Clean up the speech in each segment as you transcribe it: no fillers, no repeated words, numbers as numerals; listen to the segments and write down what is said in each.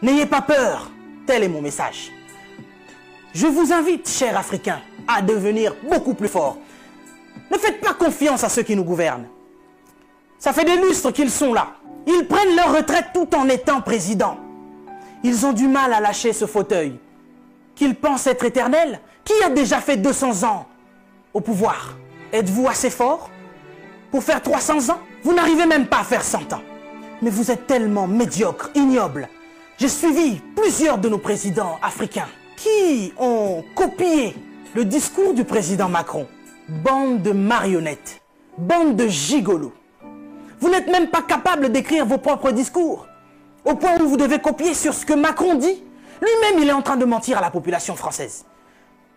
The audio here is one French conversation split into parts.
N'ayez pas peur, tel est mon message. Je vous invite, chers Africains, à devenir beaucoup plus forts. Ne faites pas confiance à ceux qui nous gouvernent. Ça fait des lustres qu'ils sont là. Ils prennent leur retraite tout en étant présidents. Ils ont du mal à lâcher ce fauteuil. Qu'ils pensent être éternels. Qui a déjà fait 200 ans au pouvoir? Êtes-vous assez fort pour faire 300 ans? Vous n'arrivez même pas à faire 100 ans. Mais vous êtes tellement médiocre, ignoble. J'ai suivi plusieurs de nos présidents africains qui ont copié le discours du président Macron. Bande de marionnettes, bande de gigolos. Vous n'êtes même pas capable d'écrire vos propres discours, au point où vous devez copier sur ce que Macron dit. Lui-même, il est en train de mentir à la population française.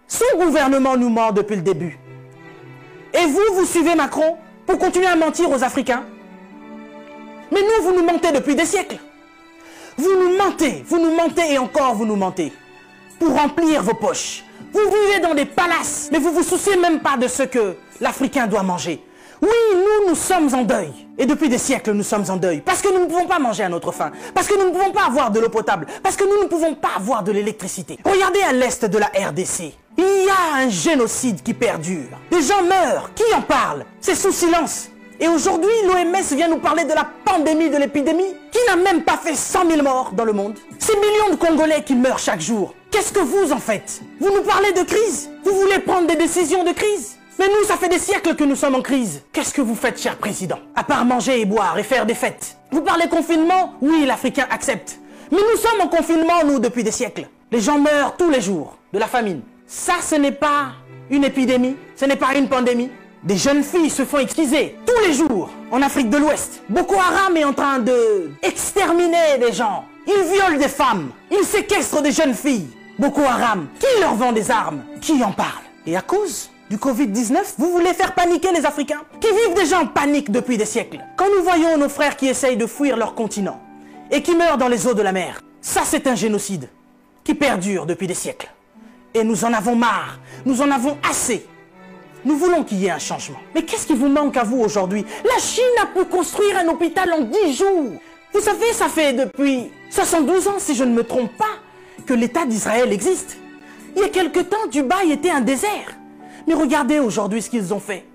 Son gouvernement nous ment depuis le début. Et vous, vous suivez Macron pour continuer à mentir aux Africains? Mais nous, vous nous mentez depuis des siècles. Vous nous mentez et encore vous nous mentez. Pour remplir vos poches. Vous vivez dans des palaces, mais vous ne vous souciez même pas de ce que l'Africain doit manger. Oui, nous sommes en deuil. Et depuis des siècles, nous sommes en deuil. Parce que nous ne pouvons pas manger à notre faim. Parce que nous ne pouvons pas avoir de l'eau potable. Parce que nous ne pouvons pas avoir de l'électricité. Regardez à l'est de la RDC. Il y a un génocide qui perdure. Des gens meurent. Qui en parle? C'est sous silence. Et aujourd'hui, l'OMS vient nous parler de la pandémie, de l'épidémie, qui n'a même pas fait 100 000 morts dans le monde. Ces millions de Congolais qui meurent chaque jour. Qu'est-ce que vous en faites? Vous nous parlez de crise? Vous voulez prendre des décisions de crise? Mais nous, ça fait des siècles que nous sommes en crise. Qu'est-ce que vous faites, cher président? À part manger et boire et faire des fêtes. Vous parlez confinement? Oui, l'Africain accepte. Mais nous sommes en confinement, nous, depuis des siècles. Les gens meurent tous les jours de la famine. Ça, ce n'est pas une épidémie, ce n'est pas une pandémie. Des jeunes filles se font exciser tous les jours en Afrique de l'Ouest. Boko Haram est en train de exterminer des gens. Ils violent des femmes. Ils séquestrent des jeunes filles. Boko Haram, qui leur vend des armes? Qui en parle? Et à cause du Covid-19, vous voulez faire paniquer les Africains qui vivent déjà en panique depuis des siècles. Quand nous voyons nos frères qui essayent de fuir leur continent et qui meurent dans les eaux de la mer, ça c'est un génocide qui perdure depuis des siècles. Et nous en avons marre, nous en avons assez. Nous voulons qu'il y ait un changement. Mais qu'est-ce qui vous manque à vous aujourd'hui? La Chine a pu construire un hôpital en 10 jours. Vous savez, ça fait depuis 72 ans, si je ne me trompe pas, que l'État d'Israël existe. Il y a quelque temps, Dubaï était un désert. Mais regardez aujourd'hui ce qu'ils ont fait.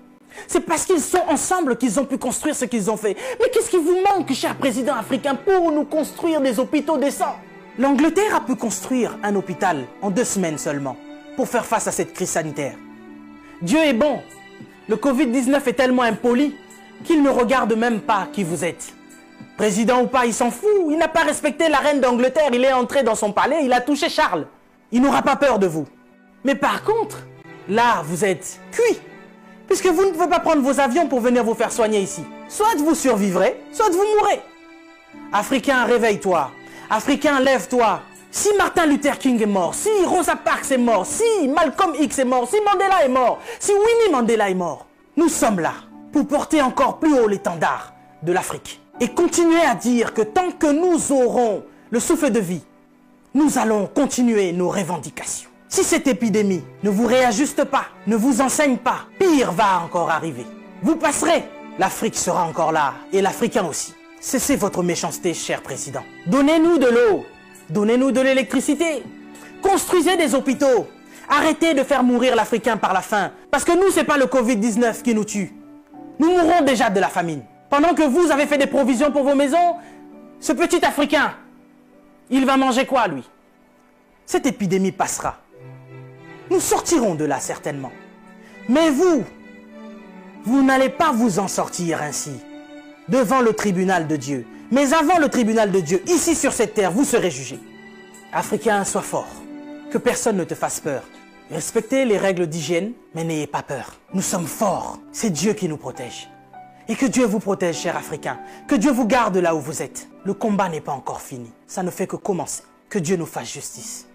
C'est parce qu'ils sont ensemble qu'ils ont pu construire ce qu'ils ont fait. Mais qu'est-ce qui vous manque, cher président africain, pour nous construire des hôpitaux décents? L'Angleterre a pu construire un hôpital en 2 semaines seulement pour faire face à cette crise sanitaire. Dieu est bon. Le Covid-19 est tellement impoli qu'il ne regarde même pas qui vous êtes. Président ou pas, il s'en fout. Il n'a pas respecté la reine d'Angleterre. Il est entré dans son palais, il a touché Charles. Il n'aura pas peur de vous. Mais par contre, là, vous êtes cuit. Puisque vous ne pouvez pas prendre vos avions pour venir vous faire soigner ici. Soit vous survivrez, soit vous mourrez. Africain, réveille-toi. Africain, lève-toi. Si Martin Luther King est mort, si Rosa Parks est mort, si Malcolm X est mort, si Mandela est mort, si Winnie Mandela est mort, nous sommes là pour porter encore plus haut l'étendard de l'Afrique. Et continuer à dire que tant que nous aurons le souffle de vie, nous allons continuer nos revendications. Si cette épidémie ne vous réajuste pas, ne vous enseigne pas, pire va encore arriver. Vous passerez, l'Afrique sera encore là, et l'Africain aussi. Cessez votre méchanceté, cher président. Donnez-nous de l'eau, donnez-nous de l'électricité, construisez des hôpitaux, arrêtez de faire mourir l'Africain par la faim, parce que nous, ce n'est pas le Covid-19 qui nous tue. Nous mourrons déjà de la famine. Pendant que vous avez fait des provisions pour vos maisons, ce petit Africain, il va manger quoi, lui? Cette épidémie passera. Nous sortirons de là, certainement. Mais vous n'allez pas vous en sortir ainsi, devant le tribunal de Dieu. Mais avant le tribunal de Dieu, ici sur cette terre, vous serez jugés. Africain, sois fort. Que personne ne te fasse peur. Respectez les règles d'hygiène, mais n'ayez pas peur. Nous sommes forts. C'est Dieu qui nous protège. Et que Dieu vous protège, cher Africain. Que Dieu vous garde là où vous êtes. Le combat n'est pas encore fini. Ça ne fait que commencer. Que Dieu nous fasse justice.